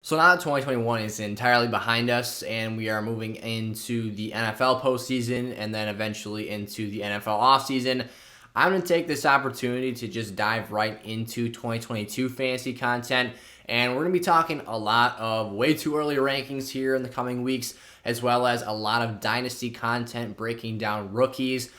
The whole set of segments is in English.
So now that 2021 is entirely behind us and we are moving into the NFL postseason and then eventually into the NFL offseason, I'm going to take this opportunity to just dive right into 2022 fantasy content. And we're going to be talking a lot of way too early rankings here in the coming weeks, as well as a lot of dynasty content breaking down rookies,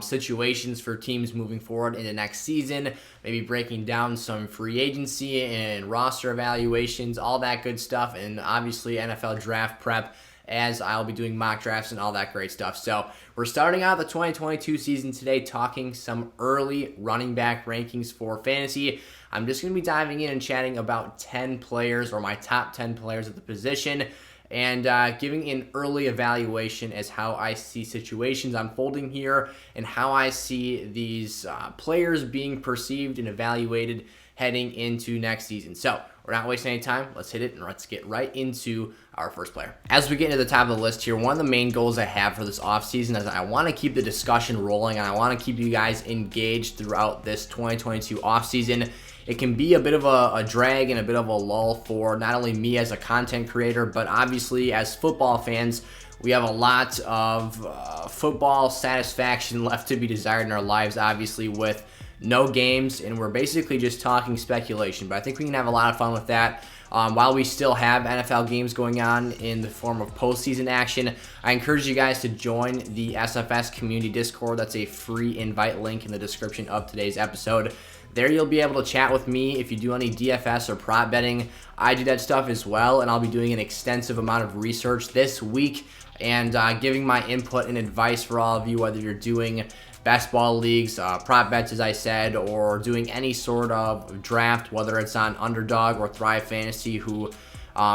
situations for teams moving forward into next season, maybe breaking down some free agency and roster evaluations, all that good stuff, and obviously NFL draft prep, as I'll be doing mock drafts and all that great stuff. So we're starting out the 2022 season today talking some early running back rankings for fantasy. I'm just going to be diving in and chatting about 10 players, or my top 10 players at the position, and giving an early evaluation as how I see situations unfolding here and how I see these players being perceived and evaluated heading into next season. So we're not wasting any time. Let's hit it and let's get right into our first player. As we get into the top of the list here, one of the main goals I have for this offseason is I want to keep the discussion rolling and I want to keep you guys engaged throughout this 2022 offseason. It can be a bit of a drag and a bit of a lull for not only me as a content creator, but obviously as football fans, we have a lot of football satisfaction left to be desired in our lives, obviously with no games, and we're basically just talking speculation. But I think we can have a lot of fun with that. While we still have NFL games going on in the form of postseason action, I encourage you guys to join the SFS community Discord. That's a free invite link in the description of today's episode. There you'll be able to chat with me if you do any DFS or prop betting. I do that stuff as well, and I'll be doing an extensive amount of research this week and giving my input and advice for all of you, whether you're doing best ball leagues, prop bets, as I said, or doing any sort of draft, whether it's on Underdog or Thrive Fantasy, who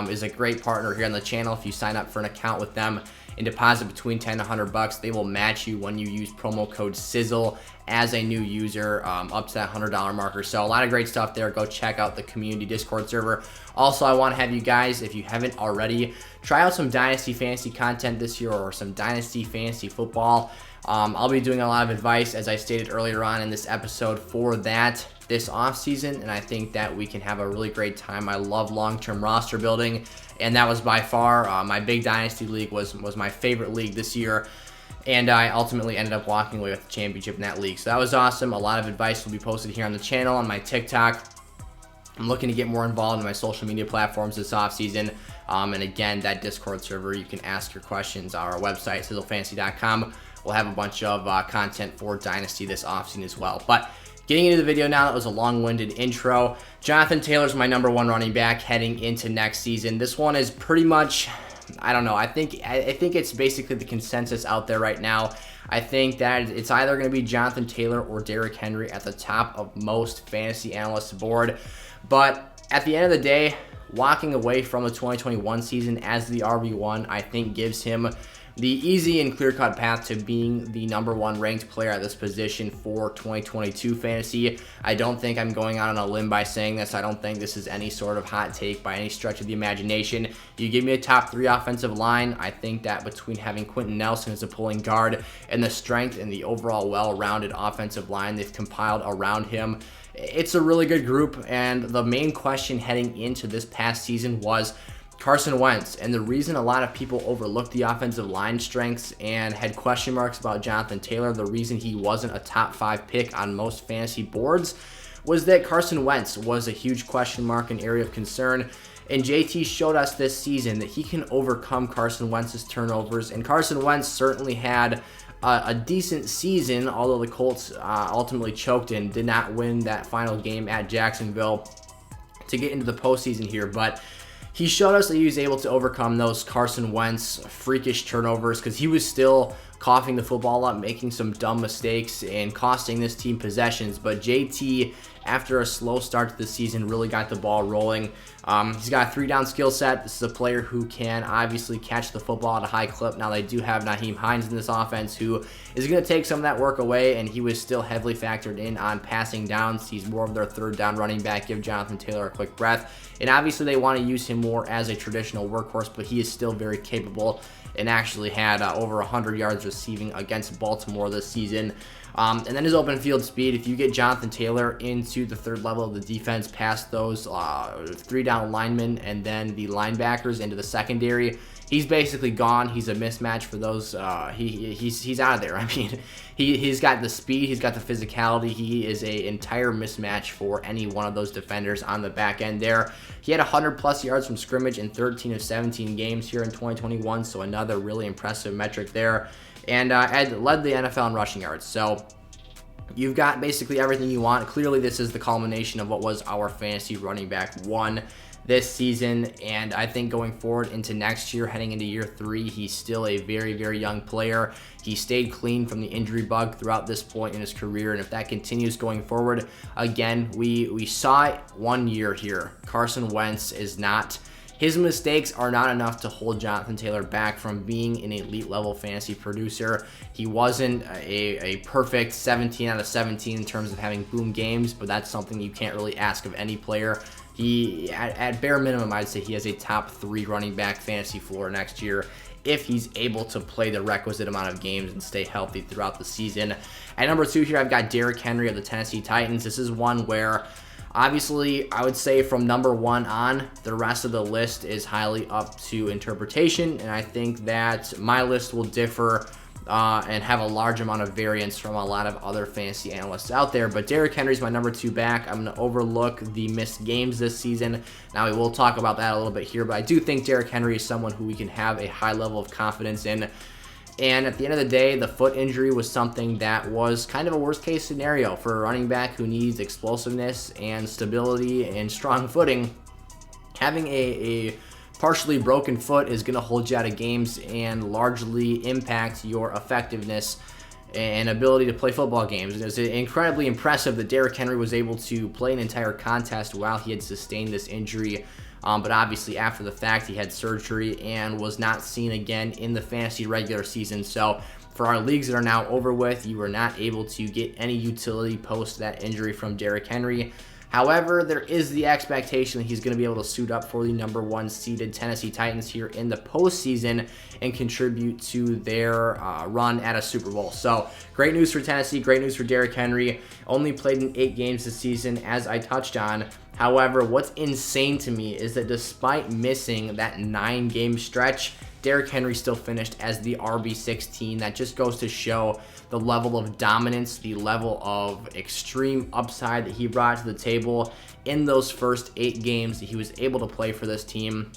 is a great partner here on the channel. If you sign up for an account with them and deposit between $10 to $100, they will match you when you use promo code SIZZLE as a new user up to that $100 marker. So a lot of great stuff there. Go check out the community Discord server. Also, I want to have you guys, if you haven't already, try out some Dynasty fantasy content this year or some Dynasty fantasy football. I'll be doing a lot of advice, as I stated earlier on in this episode, for that this offseason, and I think that we can have a really great time. I love long-term roster building, and that was by far my big Dynasty league was my favorite league this year, and I ultimately ended up walking away with the championship in that league. So that was awesome. A lot of advice will be posted here on the channel, on my TikTok. I'm looking to get more involved in my social media platforms this offseason. And again, that Discord server, you can ask your questions. Our website, sizzlefantasy.com. We'll have a bunch of content for Dynasty this offseason as well. But getting into the video now, that was a long-winded intro. Jonathan Taylor's my number one running back heading into next season. This one is pretty much, I don't know. I think it's basically the consensus out there right now. I think that it's either going to be Jonathan Taylor or Derrick Henry at the top of most fantasy analysts' board. But at the end of the day, walking away from the 2021 season as the RB1, I think gives him the easy and clear-cut path to being the number one ranked player at this position for 2022 fantasy. I don't think I'm going out on a limb by saying this. I don't think this is any sort of hot take by any stretch of the imagination. You give me a top 3 offensive line, I think that between having Quentin Nelson as a pulling guard and the strength and the overall well-rounded offensive line they've compiled around him, it's a really good group. And the main question heading into this past season was Carson Wentz, and the reason a lot of people overlooked the offensive line strengths and had question marks about Jonathan Taylor, the reason he wasn't a top 5 pick on most fantasy boards, was that Carson Wentz was a huge question mark and area of concern. And JT showed us this season that he can overcome Carson Wentz's turnovers, and Carson Wentz certainly had a decent season, although the Colts ultimately choked and did not win that final game at Jacksonville to get into the postseason here. But he showed us that he was able to overcome those Carson Wentz freakish turnovers, because he was still coughing the football up, making some dumb mistakes, and costing this team possessions. But JT, after a slow start to the season, really got the ball rolling. He's got a 3-down skill set. This is a player who can obviously catch the football at a high clip. Now, they do have Nyheim Hines in this offense, who is going to take some of that work away, and he was still heavily factored in on passing downs. He's more of their 3rd down running back. Give Jonathan Taylor a quick breath. And obviously, they want to use him more as a traditional workhorse, but he is still very capable and actually had over 100 yards receiving against Baltimore this season. And then his open field speed, if you get Jonathan Taylor into the third level of the defense past those 3 down linemen and then the linebackers into the secondary, he's basically gone. He's a mismatch for those. He's out of there. I mean, he's got the speed, he's got the physicality. He is an entire mismatch for any one of those defenders on the back end there. He had 100+ yards from scrimmage in 13 of 17 games here in 2021, so another really impressive metric there. And led the NFL in rushing yards. So you've got basically everything you want. Clearly, this is the culmination of what was our fantasy running back 1 this season, and I think going forward into next year, heading into year 3, he's still a very, very young player. He stayed clean from the injury bug throughout this point in his career, and if that continues going forward, again, we saw it 1 year here. Carson Wentz is not... His mistakes are not enough to hold Jonathan Taylor back from being an elite level fantasy producer. He wasn't a perfect 17 out of 17 in terms of having boom games, but that's something you can't really ask of any player. He, at bare minimum, I'd say he has a top 3 running back fantasy floor next year if he's able to play the requisite amount of games and stay healthy throughout the season. At number 2 here, I've got Derrick Henry of the Tennessee Titans. This is one where, obviously, I would say from number 1 on, the rest of the list is highly up to interpretation, and I think that my list will differ and have a large amount of variance from a lot of other fantasy analysts out there. But Derrick Henry's my number 2 back. I'm going to overlook the missed games this season. Now, we will talk about that a little bit here, but I do think Derrick Henry is someone who we can have a high level of confidence in. And at the end of the day, the foot injury was something that was kind of a worst-case scenario for a running back who needs explosiveness and stability and strong footing. Having a partially broken foot is going to hold you out of games and largely impact your effectiveness and ability to play football games. It was incredibly impressive that Derrick Henry was able to play an entire contest while he had sustained this injury. But obviously after the fact, he had surgery and was not seen again in the fantasy regular season. So for our leagues that are now over with, you were not able to get any utility post that injury from Derrick Henry. However, there is the expectation that he's going to be able to suit up for the number 1 seeded Tennessee Titans here in the postseason and contribute to their run at a Super Bowl. So great news for Tennessee, great news for Derrick Henry. Only played in 8 games this season, as I touched on. However, what's insane to me is that despite missing that 9-game stretch, Derrick Henry still finished as the RB16. That just goes to show the level of dominance, the level of extreme upside that he brought to the table in those first 8 games that he was able to play for this team.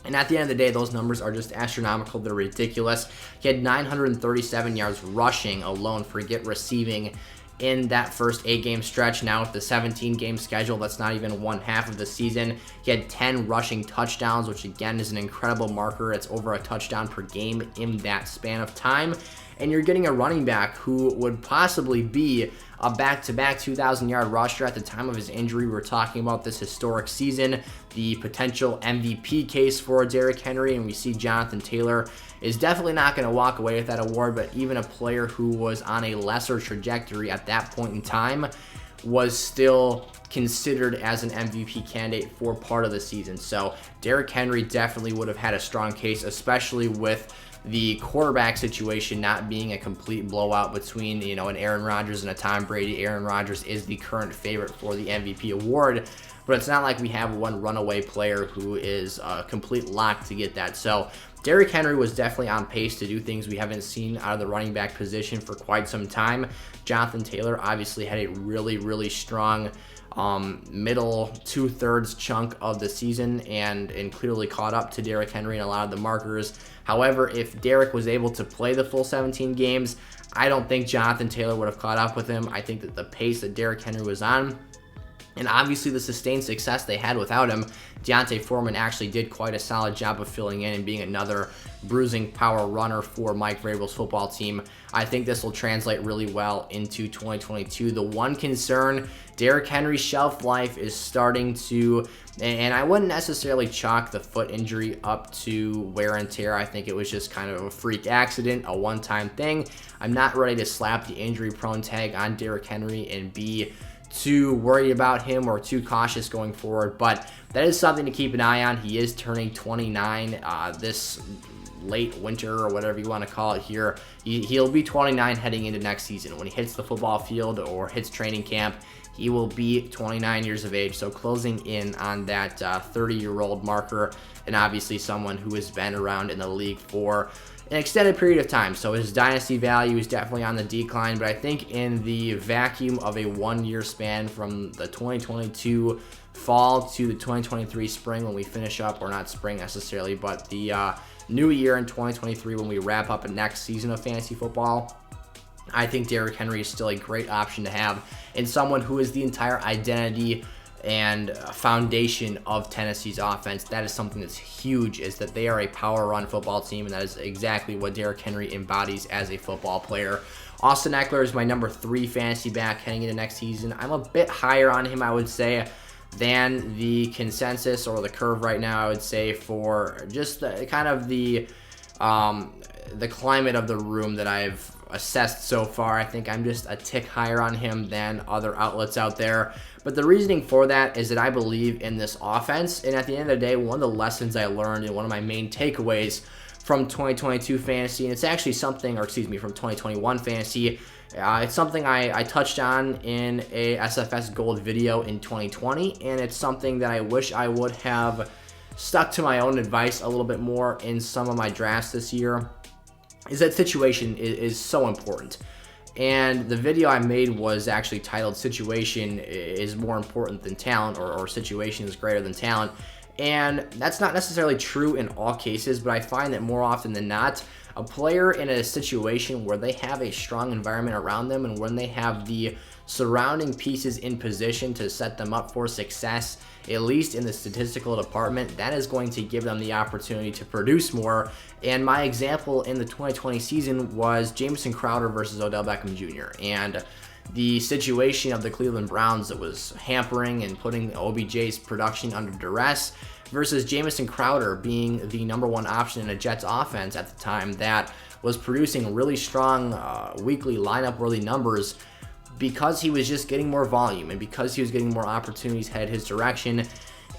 And at the end of the day, those numbers are just astronomical. They're ridiculous. He had 937 yards rushing alone, forget receiving, in that first 8-game stretch. Now with the 17-game schedule, that's not even one half of the season. He had 10 rushing touchdowns, which again is an incredible marker. It's over a touchdown per game in that span of time. And you're getting a running back who would possibly be a back-to-back 2,000-yard rusher at the time of his injury. We're talking about this historic season, the potential MVP case for Derrick Henry, and we see Jonathan Taylor is definitely not going to walk away with that award, but even a player who was on a lesser trajectory at that point in time was still considered as an MVP candidate for part of the season. So Derrick Henry definitely would have had a strong case, especially with the quarterback situation not being a complete blowout between, an Aaron Rodgers and a Tom Brady. Aaron Rodgers is the current favorite for the MVP award, but it's not like we have one runaway player who is a complete lock to get that. So Derrick Henry was definitely on pace to do things we haven't seen out of the running back position for quite some time. Jonathan Taylor obviously had a really, really strong middle 2/3 chunk of the season and clearly caught up to Derrick Henry in a lot of the markers. However, if Derrick was able to play the full 17 games, I don't think Jonathan Taylor would have caught up with him. I think that the pace that Derrick Henry was on, and obviously the sustained success they had without him, D'Onta Foreman actually did quite a solid job of filling in and being another bruising power runner for Mike Vrabel's football team. I think this will translate really well into 2022. The one concern, Derrick Henry's shelf life is starting to, and I wouldn't necessarily chalk the foot injury up to wear and tear. I think it was just kind of a freak accident, a one-time thing. I'm not ready to slap the injury-prone tag on Derrick Henry and be too worried about him or too cautious going forward, but that is something to keep an eye on. He is turning 29 this late winter or whatever you want to call it here. He'll be 29 heading into next season. When he hits the football field or hits training camp, he will be 29 years of age, so closing in on that 30-year-old marker, and obviously someone who has been around in the league for an extended period of time. So his dynasty value is definitely on the decline, but I think in the vacuum of a 1-year span from the 2022 fall to the 2023 spring when we finish up, or not spring necessarily, but the new year in 2023 when we wrap up the next season of fantasy football, I think Derrick Henry is still a great option to have, and someone who is the entire identity and foundation of Tennessee's offense. That is something that's huge, is that they are a power run football team, and that is exactly what Derrick Henry embodies as a football player. Austin Ekeler is my number 3 fantasy back heading into next season. I'm a bit higher on him, I would say, than the consensus or the curve right now, I would say, for just the climate of the room that I've assessed so far. I think I'm just a tick higher on him than other outlets out there. But the reasoning for that is that I believe in this offense. And at the end of the day, one of the lessons I learned and one of my main takeaways from 2022 fantasy, and it's actually something, from 2021 fantasy, it's something I touched on in a SFS Gold video in 2020, and it's something that I wish I would have stuck to my own advice a little bit more in some of my drafts this year, is that situation is so important. And the video I made was actually titled "Situation is more important than talent," or "Situation is greater than talent." And that's not necessarily true in all cases, but I find that more often than not, a player in a situation where they have a strong environment around them and when they have the surrounding pieces in position to set them up for success, at least in the statistical department, that is going to give them the opportunity to produce more. And my example in the 2020 season was Jamison Crowder versus Odell Beckham Jr. And the situation of the Cleveland Browns that was hampering and putting OBJ's production under duress versus Jamison Crowder being the number 1 option in a Jets offense at the time that was producing really strong weekly lineup-worthy numbers because he was just getting more volume and because he was getting more opportunities head his direction.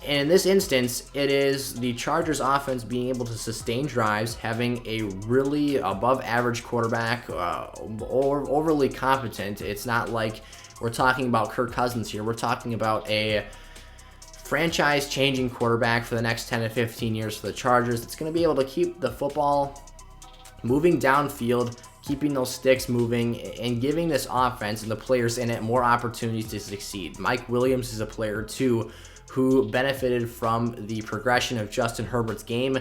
And in this instance, it is the Chargers offense being able to sustain drives, having a really above average quarterback, or overly competent. It's not like we're talking about Kirk Cousins here. We're talking about a franchise changing quarterback for the next 10 to 15 years for the Chargers. It's going to be able to keep the football moving downfield, keeping those sticks moving, and giving this offense and the players in it more opportunities to succeed. Mike Williams is a player too who benefited from the progression of Justin Herbert's game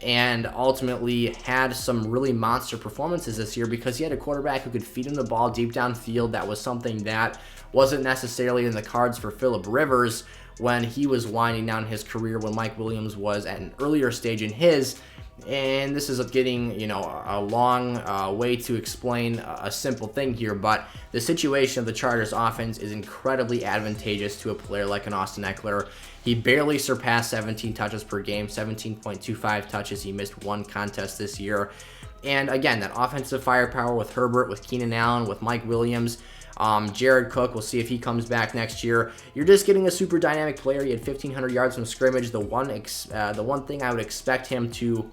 and ultimately had some really monster performances this year because he had a quarterback who could feed him the ball deep downfield. That was something that wasn't necessarily in the cards for Phillip Rivers when he was winding down his career, when Mike Williams was at an earlier stage in his. And this is getting, a long way to explain a simple thing here, but the situation of the Chargers offense is incredibly advantageous to a player like an Austin Ekeler. He barely surpassed 17 touches per game, 17.25 touches. He missed 1 contest this year. And again, that offensive firepower with Herbert, with Keenan Allen, with Mike Williams, Jared Cook, we'll see if he comes back next year. You're just getting a super dynamic player. He had 1,500 yards from scrimmage. The one thing I would expect him to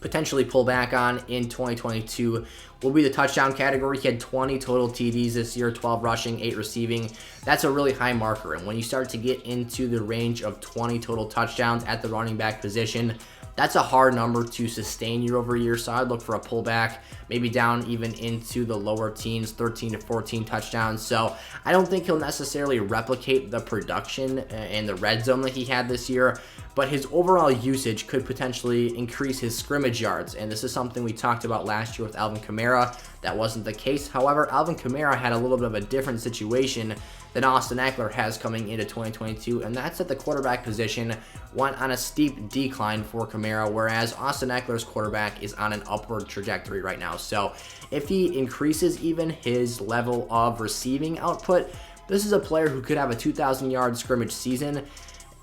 potentially pull back on in 2022 will be the touchdown category. He had 20 total TDs this year, 12 rushing, 8 receiving. That's a really high marker. And when you start to get into the range of 20 total touchdowns at the running back position, that's a hard number to sustain year over year. So I'd look for a pullback, maybe down even into the lower teens, 13 to 14 touchdowns. So I don't think he'll necessarily replicate the production in the red zone that he had this year, but his overall usage could potentially increase his scrimmage yards. And this is something we talked about last year with Alvin Kamara. That wasn't the case. However, Alvin Kamara had a little bit of a different situation than Austin Ekeler has coming into 2022, and that's that the quarterback position went on a steep decline for Kamara, whereas Austin Ekeler's quarterback is on an upward trajectory right now. So if he increases even his level of receiving output, this is a player who could have a 2,000-yard scrimmage season.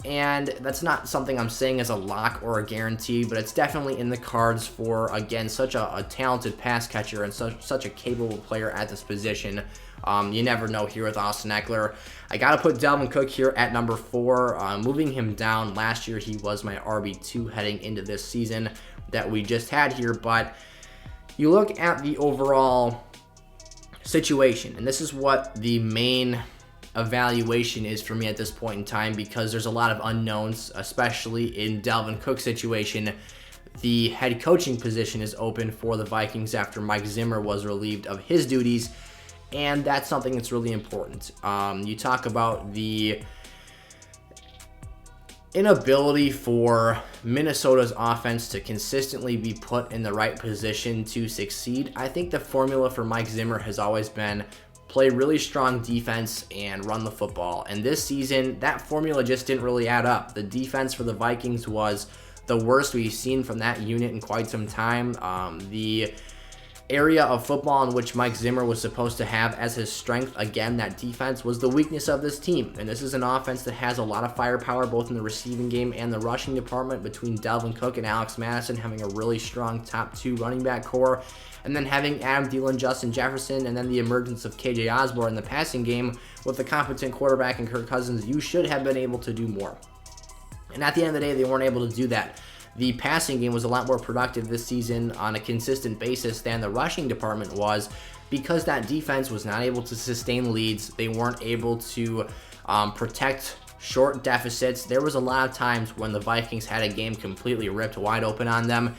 And that's not something I'm saying as a lock or a guarantee, but it's definitely in the cards for, again, such a talented pass catcher and such a capable player at this position. You never know here with Austin Ekeler. I got to put Dalvin Cook here at number 4. Moving him down. Last year, he was my RB2 heading into this season that we just had here. But you look at the overall situation, and this is what the main evaluation is for me at this point in time, because there's a lot of unknowns, especially in Dalvin Cook's situation. The head coaching position is open for the Vikings after Mike Zimmer was relieved of his duties, and that's something that's really important. You talk about the inability for Minnesota's offense to consistently be put in the right position to succeed. I think the formula for Mike Zimmer has always been play really strong defense and run the football. And this season, that formula just didn't really add up. The defense for the Vikings was the worst we've seen from that unit in quite some time. The area of football in which Mike Zimmer was supposed to have as his strength, again, that defense, was the weakness of this team. And this is an offense that has a lot of firepower, both in the receiving game and the rushing department, between Dalvin Cook and Alex Madison having a really strong top 2 running back core, and then having Adam Thielen, Justin Jefferson, and then the emergence of KJ Osborne in the passing game with a competent quarterback in Kirk Cousins. You should have been able to do more. And at the end of the day, they weren't able to do that. The passing game was a lot more productive this season on a consistent basis than the rushing department was, because that defense was not able to sustain leads. They weren't able to protect short deficits. There was a lot of times when the Vikings had a game completely ripped wide open on them,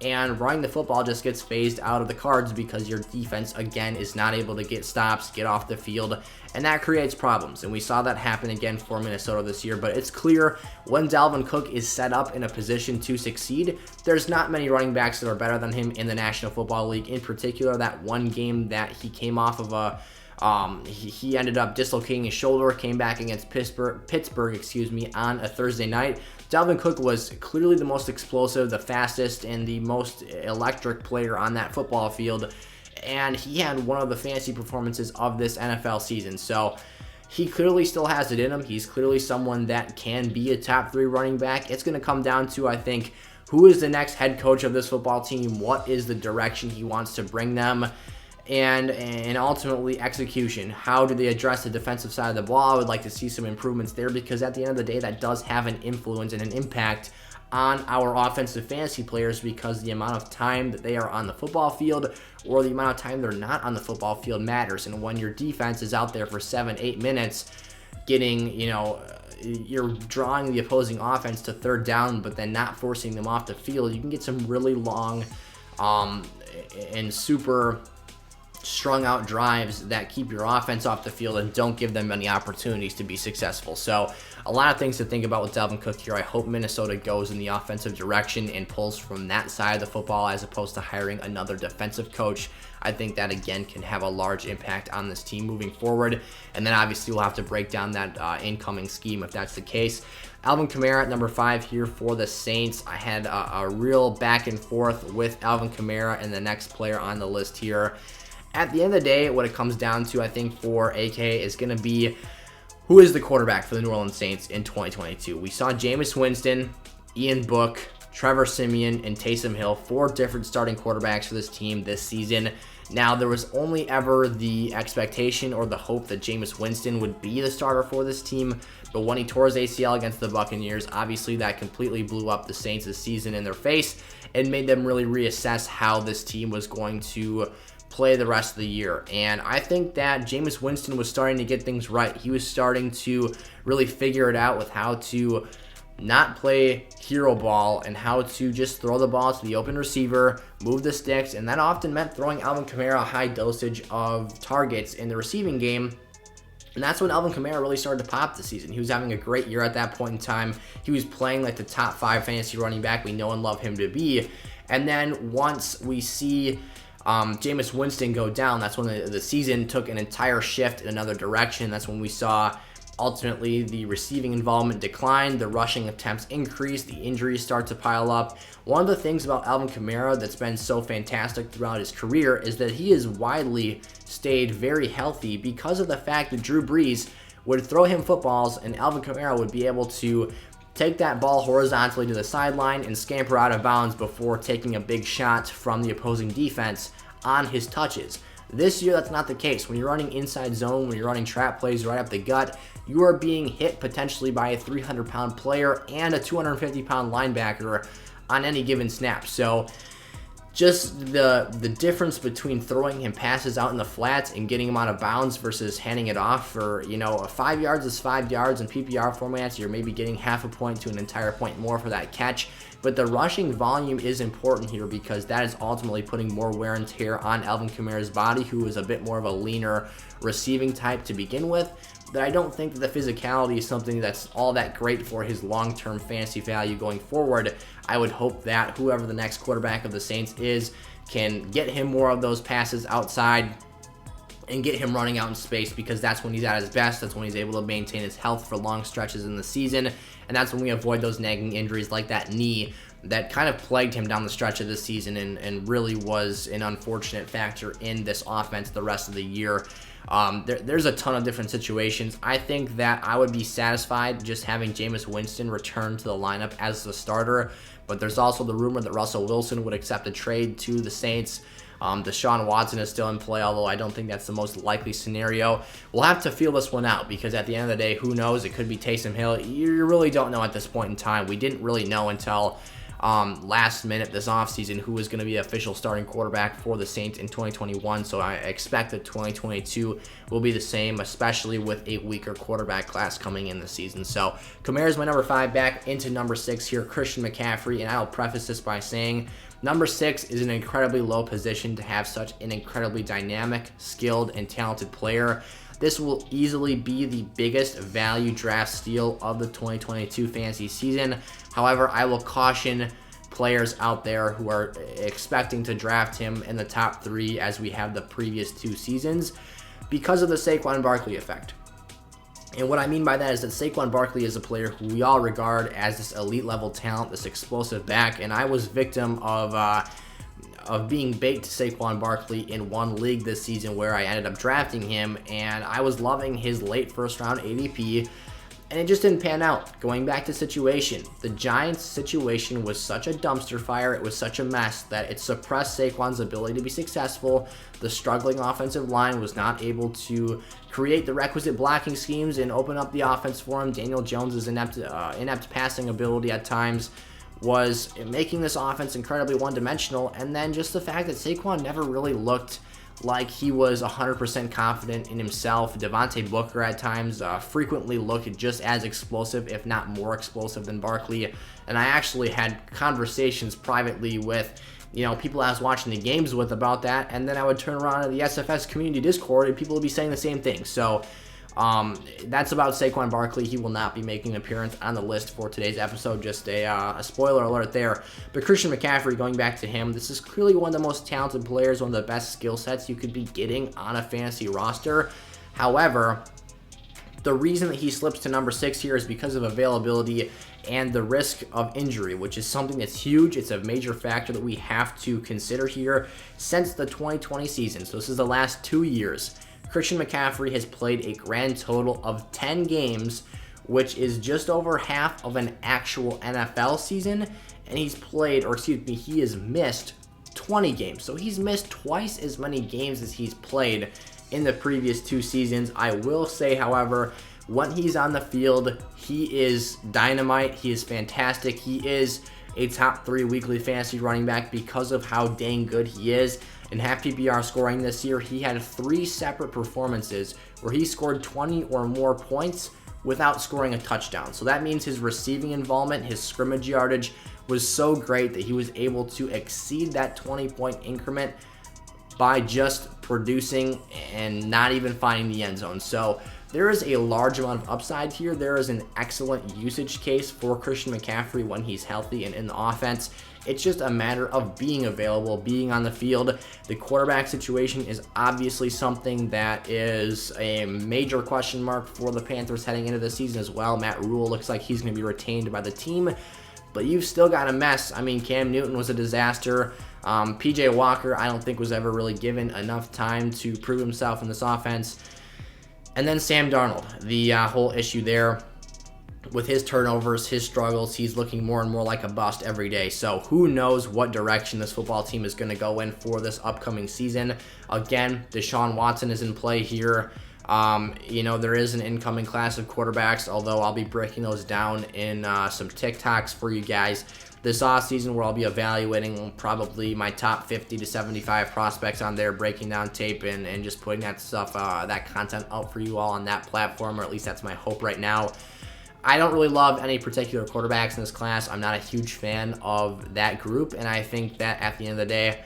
and running the football just gets phased out of the cards because your defense, again, is not able to get stops, get off the field, and that creates problems. And we saw that happen again for Minnesota this year. But it's clear when Dalvin Cook is set up in a position to succeed, there's not many running backs that are better than him in the National Football League. In particular, that one game that he came off of he ended up dislocating his shoulder, came back against Pittsburgh, on a Thursday night. Dalvin Cook was clearly the most explosive, the fastest, and the most electric player on that football field, and he had one of the fantasy performances of this NFL season. So he clearly still has it in him. He's clearly someone that can be a top 3 running back. It's going to come down to, I think, who is the next head coach of this football team, what is the direction he wants to bring them, and ultimately execution. How do they address the defensive side of the ball? I would like to see some improvements there, because at the end of the day, that does have an influence and an impact on our offensive fantasy players, because the amount of time that they are on the football field or the amount of time they're not on the football field matters. And when your defense is out there for 7-8 minutes getting, you're drawing the opposing offense to third down, but then not forcing them off the field, you can get some really long and super strung out drives that keep your offense off the field and don't give them many opportunities to be successful. So a lot of things to think about with Dalvin Cook here. I hope Minnesota goes in the offensive direction and pulls from that side of the football as opposed to hiring another defensive coach. I think that, again, can have a large impact on this team moving forward. And then obviously we'll have to break down that incoming scheme if that's the case. Alvin Kamara at number 5 here for the Saints. I had a real back and forth with Alvin Kamara and the next player on the list here. At the end of the day, what it comes down to, I think, for AK is going to be who is the quarterback for the New Orleans Saints in 2022. We saw Jameis Winston, Ian Book, Trevor Siemian, and Taysom Hill, 4 different starting quarterbacks for this team this season. Now, there was only ever the expectation or the hope that Jameis Winston would be the starter for this team, but when he tore his ACL against the Buccaneers, obviously that completely blew up the Saints' season in their face and made them really reassess how this team was going to play the rest of the year. And I think that Jameis Winston was starting to get things right. He was starting to really figure it out with how to not play hero ball and how to just throw the ball to the open receiver, move the sticks, and that often meant throwing Alvin Kamara a high dosage of targets in the receiving game. And that's when Alvin Kamara really started to pop this season. He was having a great year at that point in time. He was playing like the top 5 fantasy running back we know and love him to be. And then once we see Jameis Winston go down, that's when the season took an entire shift in another direction. That's when we saw ultimately the receiving involvement decline, the rushing attempts increase, the injuries start to pile up. One of the things about Alvin Kamara that's been so fantastic throughout his career is that he has widely stayed very healthy because of the fact that Drew Brees would throw him footballs and Alvin Kamara would be able to take that ball horizontally to the sideline and scamper out of bounds before taking a big shot from the opposing defense on his touches. This year, that's not the case. When you're running inside zone, when you're running trap plays right up the gut, you are being hit potentially by a 300-pound player and a 250-pound linebacker on any given snap. So just the difference between throwing him passes out in the flats and getting him out of bounds versus handing it off for, 5 yards is 5 yards. In PPR formats, you're maybe getting half a point to an entire point more for that catch. But the rushing volume is important here because that is ultimately putting more wear and tear on Alvin Kamara's body, who is a bit more of a leaner receiving type to begin with. But I don't think that the physicality is something that's all that great for his long-term fantasy value going forward. I would hope that whoever the next quarterback of the Saints is can get him more of those passes outside and get him running out in space, because that's when he's at his best. That's when he's able to maintain his health for long stretches in the season, and that's when we avoid those nagging injuries like that knee that kind of plagued him down the stretch of this season and really was an unfortunate factor in this offense the rest of the year. There's a ton of different situations. I think that I would be satisfied just having Jameis Winston return to the lineup as the starter, but there's also the rumor that Russell Wilson would accept a trade to the Saints. Deshaun Watson is still in play, although I don't think that's the most likely scenario. We'll have to feel this one out, because at the end of the day, who knows? It could be Taysom Hill. You really don't know at this point in time. We didn't really know until last minute this offseason who was going to be the official starting quarterback for the Saints in 2021, so I expect that 2022 will be the same, especially with a weaker quarterback class coming in the season. So Kamara's my number 5. Back into number 6 here, Christian McCaffrey, and I'll preface this by saying number 6 is an incredibly low position to have such an incredibly dynamic, skilled, and talented player. This will easily be the biggest value draft steal of the 2022 fantasy season. However, I will caution players out there who are expecting to draft him in the top 3 as we have the previous 2 seasons because of the Saquon Barkley effect. And what I mean by that is that Saquon Barkley is a player who we all regard as this elite level talent, this explosive back, and I was victim of being bait to Saquon Barkley in one league this season where I ended up drafting him, and I was loving his late first round ADP, and it just didn't pan out. Going back to situation, the Giants situation was such a dumpster fire, it was such a mess that it suppressed Saquon's ability to be successful. The struggling offensive line was not able to create the requisite blocking schemes and open up the offense for him. Daniel Jones' inept passing ability at times was making this offense incredibly one-dimensional, and then just the fact that Saquon never really looked like he was 100% confident in himself. Devontae Booker at times frequently looked just as explosive, if not more explosive than Barkley, and I actually had conversations privately with people I was watching the games with about that, and then I would turn around to the SFS community Discord and people would be saying the same thing. So that's about Saquon Barkley. He will not be making an appearance on the list for today's episode. Just a spoiler alert there. But Christian McCaffrey, going back to him, this is clearly one of the most talented players, one of the best skill sets you could be getting on a fantasy roster. However, the reason that he slips to number 6 here is because of availability and the risk of injury, which is something that's huge. It's a major factor that we have to consider here since the 2020 season. So this is the last 2 years. Christian McCaffrey has played a grand total of 10 games, which is just over half of an actual NFL season, and he has missed 20 games. So he's missed twice as many games as he's played in the previous 2 seasons. I will say, however, when he's on the field, he is dynamite. He is fantastic. He is a top 3 weekly fantasy running back because of how dang good he is. In half PPR scoring this year, he had 3 separate performances where he scored 20 or more points without scoring a touchdown. So that means his receiving involvement, his scrimmage yardage was so great that he was able to exceed that 20-point increment by just producing and not even finding the end zone. So there is a large amount of upside here. There is an excellent usage case for Christian McCaffrey when he's healthy and in the offense. It's just a matter of being available, being on the field. The quarterback situation is obviously something that is a major question mark for the Panthers heading into the season as well. Matt Rule looks like he's going to be retained by the team, but you've still got a mess. I mean, Cam Newton was a disaster. PJ Walker, I don't think was ever really given enough time to prove himself in this offense. And then Sam Darnold, the whole issue there with his turnovers, his struggles, he's looking more and more like a bust every day. So who knows what direction this football team is going to go in for this upcoming season. Again, Deshaun Watson is in play here. There is an incoming class of quarterbacks, although I'll be breaking those down in some TikToks for you guys this offseason, where I'll be evaluating probably my top 50 to 75 prospects on there, breaking down tape and just putting that stuff, that content out for you all on that platform, or at least that's my hope right now. I don't really love any particular quarterbacks in this class. I'm not a huge fan of that group, and I think that at the end of the day,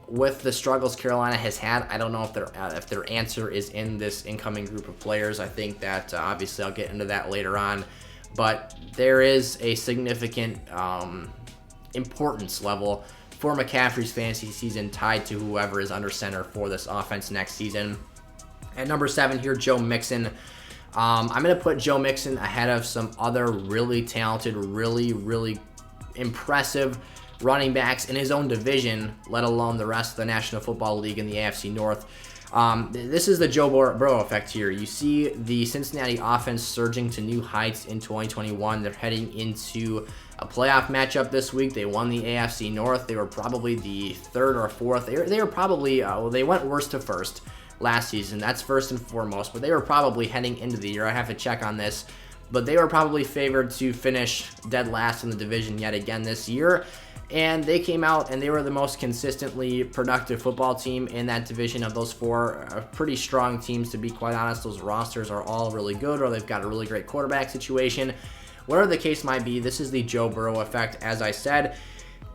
with the struggles Carolina has had, I don't know if their answer is in this incoming group of players. I think that obviously I'll get into that later on, but there is a significant importance level for McCaffrey's fantasy season tied to whoever is under center for this offense next season. At number 7 here, Joe Mixon. I'm going to put Joe Mixon ahead of some other really talented, really impressive running backs in his own division, let alone the rest of the National Football League in the AFC North. This is the Joe Burrow effect here. You see the Cincinnati offense surging to new heights in 2021. They're heading into a playoff matchup this week. They won the AFC North. They were probably the third or fourth. They were probably, they went worst to first last season. That's first and foremost, but they were probably heading into the year. I have to check on this, but they were probably favored to finish dead last in the division yet again this year. And they came out and they were the most consistently productive football team in that division of those four. Pretty strong teams, to be quite honest. Those rosters are all really good, or they've got a really great quarterback situation. Whatever the case might be, this is the Joe Burrow effect, as I said.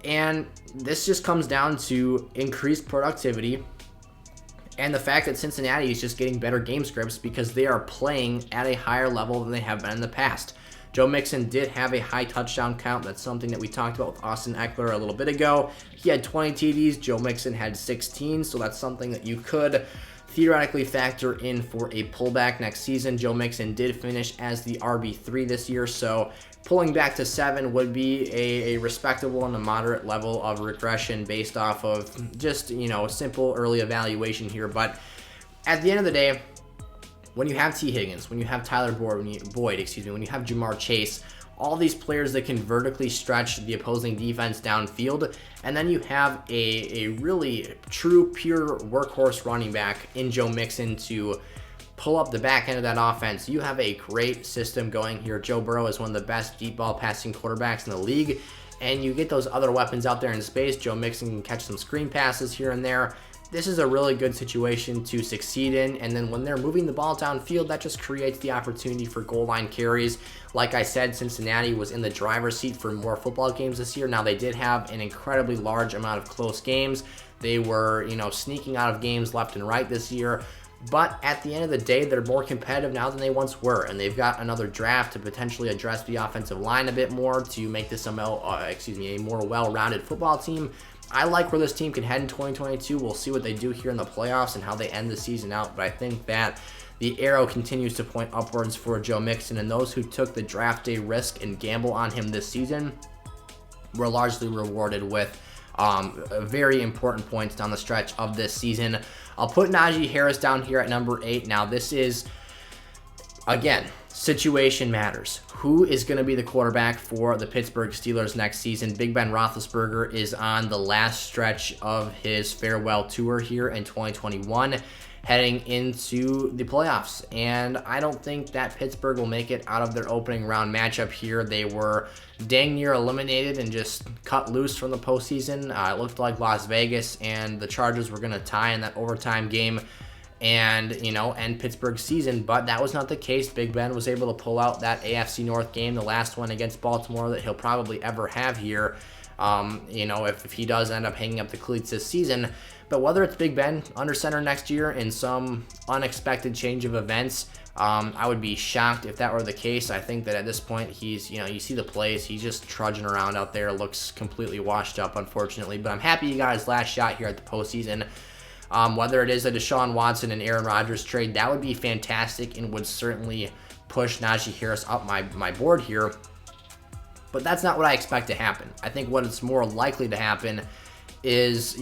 And this just comes down to increased productivity and the fact that Cincinnati is just getting better game scripts because they are playing at a higher level than they have been in the past. Joe Mixon did have a high touchdown count. That's something that we talked about with Austin Ekeler a little bit ago. He had 20 TDs. Joe Mixon had 16, so that's something that you could theoretically factor in for a pullback next season. Joe Mixon did finish as the RB3 this year, so pulling back to 7 would be a respectable and a moderate level of regression based off of just, simple early evaluation here. But at the end of the day, when you have T. Higgins, when you have Tyler Boyd, when you have Jamar Chase, all these players that can vertically stretch the opposing defense downfield, and then you have a really true, pure workhorse running back in Joe Mixon to pull up the back end of that offense, you have a great system going here. Joe Burrow is one of the best deep ball passing quarterbacks in the league, and you get those other weapons out there in space. Joe Mixon can catch some screen passes here and there. This is a really good situation to succeed in, and then when they're moving the ball downfield, that just creates the opportunity for goal line carries. Like I said, Cincinnati was in the driver's seat for more football games this year. Now, they did have an incredibly large amount of close games. They were, sneaking out of games left and right this year, but at the end of the day, they're more competitive now than they once were, and they've got another draft to potentially address the offensive line a bit more to make this a more well-rounded football team. I like where this team can head in 2022. We'll see what they do here in the playoffs and how they end the season out, but I think that the arrow continues to point upwards for Joe Mixon, and those who took the draft day risk and gamble on him this season were largely rewarded with very important points down the stretch of this season. I'll put Najee Harris down here at number 8. Now, this is, again, situation matters. Who is going to be the quarterback for the Pittsburgh Steelers next season? Big Ben Roethlisberger is on the last stretch of his farewell tour here in 2021, heading into the playoffs. And I don't think that Pittsburgh will make it out of their opening round matchup here. They were dang near eliminated and just cut loose from the postseason. It looked like Las Vegas and the Chargers were going to tie in that overtime game and, end Pittsburgh's season, but that was not the case. Big Ben was able to pull out that AFC North game, the last one against Baltimore that he'll probably ever have here, if he does end up hanging up the cleats this season. But whether it's Big Ben under center next year in some unexpected change of events, I would be shocked if that were the case. I think that at this point, he's, you see the plays, he's just trudging around out there, looks completely washed up, unfortunately. But I'm happy he got his last shot here at the postseason. Whether it is a Deshaun Watson and Aaron Rodgers trade, that would be fantastic and would certainly push Najee Harris up my board here. But that's not what I expect to happen. I think what is more likely to happen is,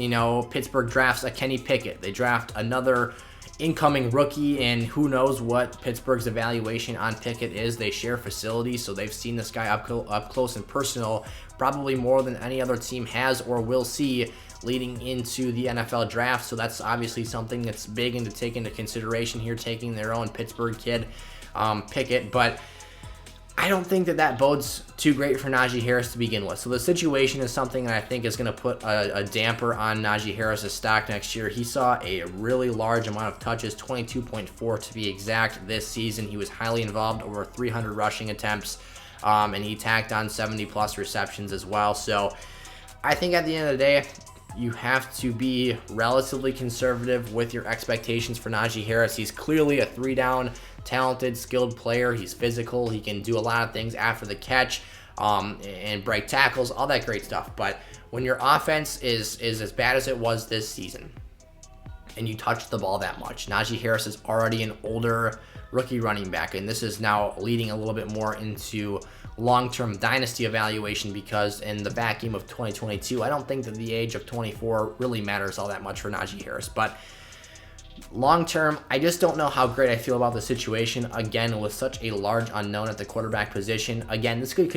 Pittsburgh drafts a Kenny Pickett. They draft another incoming rookie, and who knows what Pittsburgh's evaluation on Pickett is. They share facilities, so they've seen this guy up close and personal, probably more than any other team has or will see leading into the NFL draft. So that's obviously something that's big and to take into consideration here, taking their own Pittsburgh kid, Pickett. But I don't think that bodes too great for Najee Harris to begin with. So the situation is something that I think is going to put a damper on Najee Harris' stock next year. He saw a really large amount of touches, 22.4 to be exact, this season. He was highly involved, over 300 rushing attempts, and he tacked on 70-plus receptions as well. So I think at the end of the day, you have to be relatively conservative with your expectations for Najee Harris. He's clearly a 3-down, talented, skilled player. He's physical. He can do a lot of things after the catch and break tackles, all that great stuff. But when your offense is as bad as it was this season and you touch the ball that much, Najee Harris is already an older rookie running back, and this is now leading a little bit more into long-term dynasty evaluation, because in the vacuum of 2022, I don't think that the age of 24 really matters all that much for Najee Harris. But long-term, I just don't know how great I feel about the situation. Again, with such a large unknown at the quarterback position, again, this could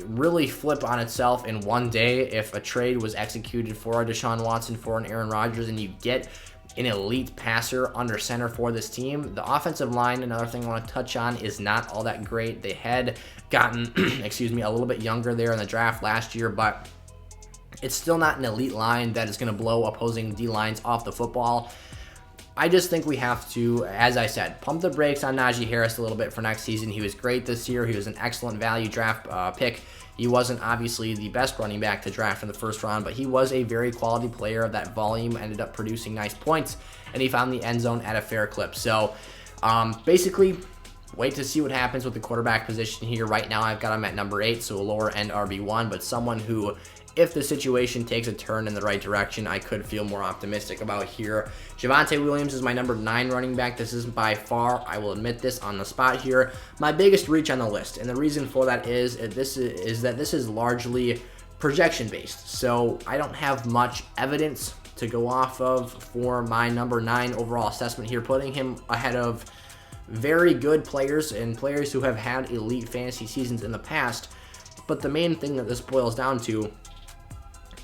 really flip on itself in one day if a trade was executed for a Deshaun Watson, for an Aaron Rodgers, and you get an elite passer under center for this team. The offensive line, another thing I want to touch on, is not all that great. They had gotten, a little bit younger there in the draft last year, but it's still not an elite line that is going to blow opposing D-lines off the football. I just think we have to, as I said, pump the brakes on Najee Harris a little bit for next season. He was great this year. He was an excellent value draft pick. He wasn't obviously the best running back to draft in the first round, but he was a very quality player. That volume ended up producing nice points, and he found the end zone at a fair clip. So basically, wait to see what happens with the quarterback position here. Right now, I've got him at number 8, so a lower end RB1, but someone who, if the situation takes a turn in the right direction, I could feel more optimistic about here. Javonte Williams is my number 9 running back. This is by far, I will admit this on the spot here, my biggest reach on the list. And the reason for that is that this is largely projection based. So I don't have much evidence to go off of for my number 9 overall assessment here, putting him ahead of very good players and players who have had elite fantasy seasons in the past. But the main thing that this boils down to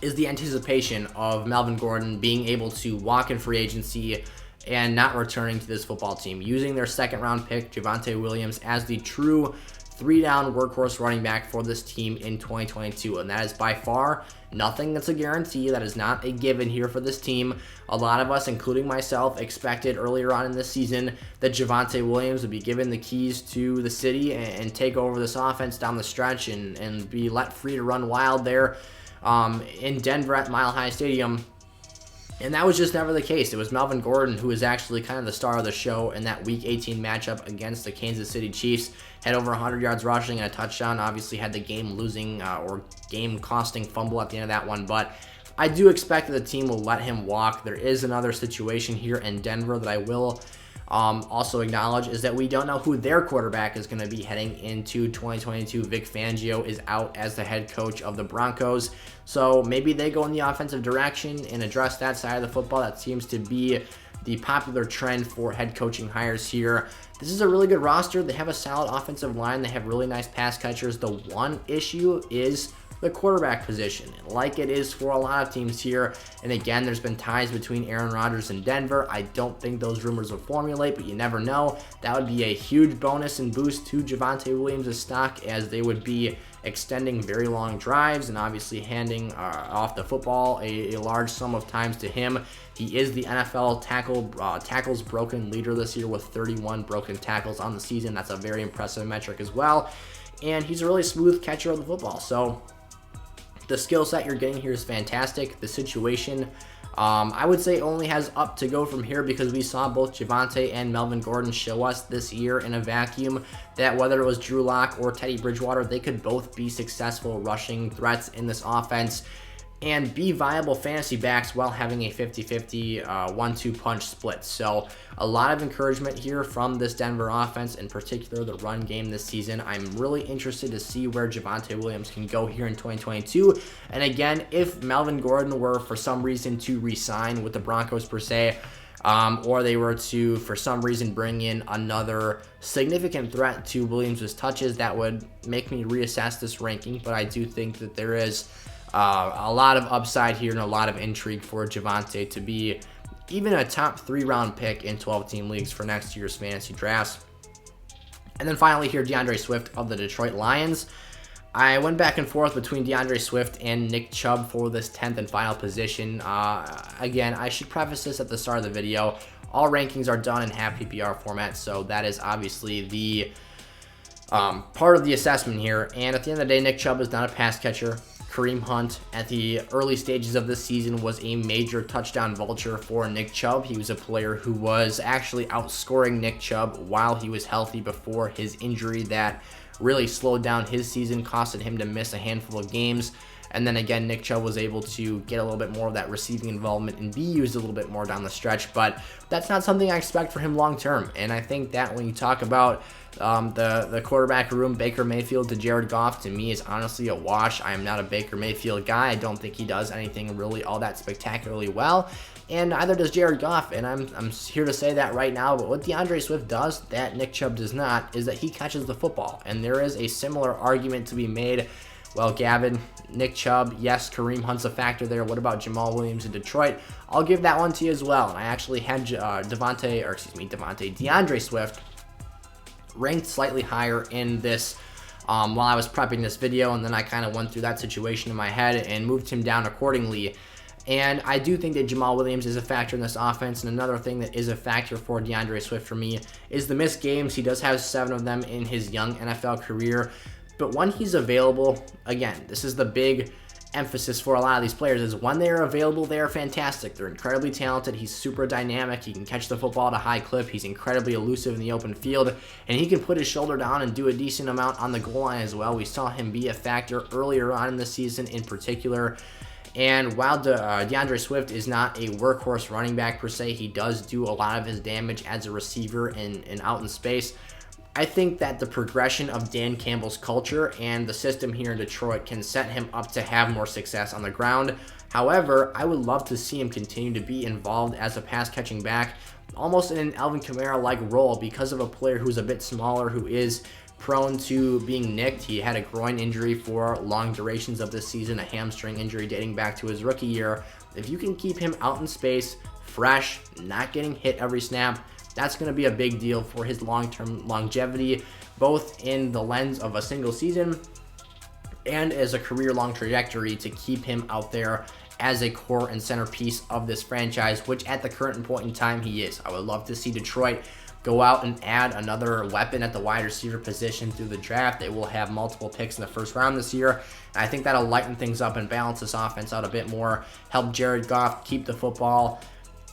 is the anticipation of Melvin Gordon being able to walk in free agency and not returning to this football team, using their second-round pick, Javonte Williams, as the true 3-down workhorse running back for this team in 2022. And that is by far nothing that's a guarantee. That is not a given here for this team. A lot of us, including myself, expected earlier on in this season that Javonte Williams would be given the keys to the city and take over this offense down the stretch and be let free to run wild there in Denver at Mile High Stadium. And that was just never the case. It was Melvin Gordon who was actually kind of the star of the show in that Week 18 matchup against the Kansas City Chiefs. Had over 100 yards rushing and a touchdown. Obviously had the game-losing or game-costing fumble at the end of that one. But I do expect that the team will let him walk. There is another situation here in Denver that I will also acknowledge, is that we don't know who their quarterback is going to be heading into 2022. Vic Fangio is out as the head coach of the Broncos. So maybe they go in the offensive direction and address that side of the football. That seems to be the popular trend for head coaching hires here. This is a really good roster. They have a solid offensive line. They have really nice pass catchers. The one issue is the quarterback position, like it is for a lot of teams here. And again, there's been ties between Aaron Rodgers and Denver. I don't think those rumors will formulate, but you never know. That would be a huge bonus and boost to Javonte Williams' stock, as they would be extending very long drives and obviously handing off the football a large sum of times to him. He is the NFL tackles broken leader this year with 31 broken tackles on the season. That's a very impressive metric as well. And he's a really smooth catcher of the football. So the skill set you're getting here is fantastic. The situation, I would say, only has up to go from here, because we saw both Javonte and Melvin Gordon show us this year in a vacuum that whether it was Drew Lock or Teddy Bridgewater, they could both be successful rushing threats in this offense and be viable fantasy backs while having a 50-50 1-2 punch split. So a lot of encouragement here from this Denver offense, in particular the run game this season. I'm really interested to see where Javonte Williams can go here in 2022. And again, if Melvin Gordon were for some reason to re-sign with the Broncos per se, or they were to, for some reason, bring in another significant threat to Williams' touches, that would make me reassess this ranking. But I do think that there is a lot of upside here and a lot of intrigue for Javonte to be even a top 3-round pick in 12-team leagues for next year's fantasy drafts. And then finally here, DeAndre Swift of the Detroit Lions. I went back and forth between DeAndre Swift and Nick Chubb for this 10th and final position. Again, I should preface this at the start of the video. All rankings are done in half PPR format, so that is obviously the part of the assessment here. And at the end of the day, Nick Chubb is not a pass catcher. Kareem Hunt at the early stages of this season was a major touchdown vulture for Nick Chubb. He was a player who was actually outscoring Nick Chubb while he was healthy before his injury that really slowed down his season, costed him to miss a handful of games. And then again, Nick Chubb was able to get a little bit more of that receiving involvement and be used a little bit more down the stretch. But that's not something I expect for him long term. And I think that when you talk about the quarterback room, Baker Mayfield to Jared Goff, to me is honestly a wash. I am not a Baker Mayfield guy. I don't think he does anything really all that spectacularly well. And neither does Jared Goff, and I'm here to say that right now. But what DeAndre Swift does that Nick Chubb does not is that he catches the football. And there is a similar argument to be made. Well, Gavin, Nick Chubb, yes, Kareem Hunt's a factor there. What about Jamal Williams in Detroit? I'll give that one to you as well. And I actually had DeAndre Swift ranked slightly higher in this while I was prepping this video, and then I kind of went through that situation in my head and moved him down accordingly. And I do think that Jamal Williams is a factor in this offense. And another thing that is a factor for DeAndre Swift for me is the missed games. He does have 7 of them in his young NFL career. But when he's available, again, this is the big emphasis for a lot of these players, is when they're available, they're fantastic. They're incredibly talented. He's super dynamic. He can catch the football at a high clip. He's incredibly elusive in the open field. And he can put his shoulder down and do a decent amount on the goal line as well. We saw him be a factor earlier on in the season in particular. And while DeAndre Swift is not a workhorse running back per se, he does do a lot of his damage as a receiver and out in space. I think that the progression of Dan Campbell's culture and the system here in Detroit can set him up to have more success on the ground. However, I would love to see him continue to be involved as a pass-catching back, almost in an Alvin Kamara-like role, because of a player who's a bit smaller, who is prone to being nicked. He had a groin injury for long durations of this season, a hamstring injury dating back to his rookie year. If you can keep him out in space, fresh, not getting hit every snap, that's going to be a big deal for his long-term longevity, both in the lens of a single season and as a career-long trajectory, to keep him out there as a core and centerpiece of this franchise, which at the current point in time he is. I would love to see Detroit go out and add another weapon at the wide receiver position through the draft. They will have multiple picks in the first round this year. And I think that'll lighten things up and balance this offense out a bit more, help Jared Goff keep the football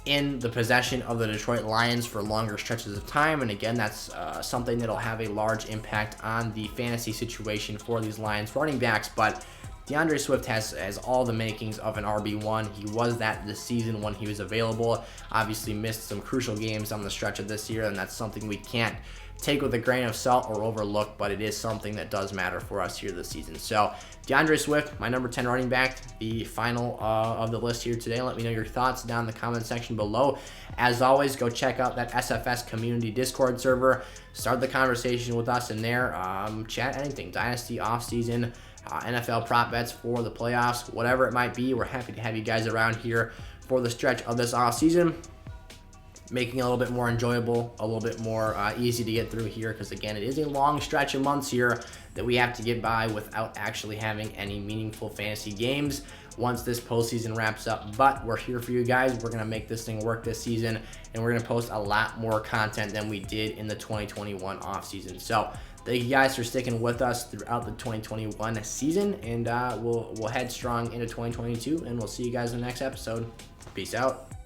in the possession of the Detroit Lions for longer stretches of time. And again, that's something that'll have a large impact on the fantasy situation for these Lions running backs. But DeAndre Swift has all the makings of an RB1. He was that this season when he was available. Obviously missed some crucial games on the stretch of this year, and that's something we can't take with a grain of salt or overlook, but it is something that does matter for us here this season. So DeAndre Swift, my number 10 running back, the final of the list here today. Let me know your thoughts down in the comment section below. As always, go check out that SFS community Discord server. Start the conversation with us in there. Chat anything, Dynasty, offseason, NFL prop bets for the playoffs, whatever it might be. We're happy to have you guys around here for the stretch of this offseason, making it a little bit more enjoyable, a little bit more easy to get through here, because again, it is a long stretch of months here that we have to get by without actually having any meaningful fantasy games once this postseason wraps up. But we're here for you guys. We're going to make this thing work this season, and we're going to post a lot more content than we did in the 2021 offseason. So thank you guys for sticking with us throughout the 2021 season, and we'll head strong into 2022, and we'll see you guys in the next episode. Peace out.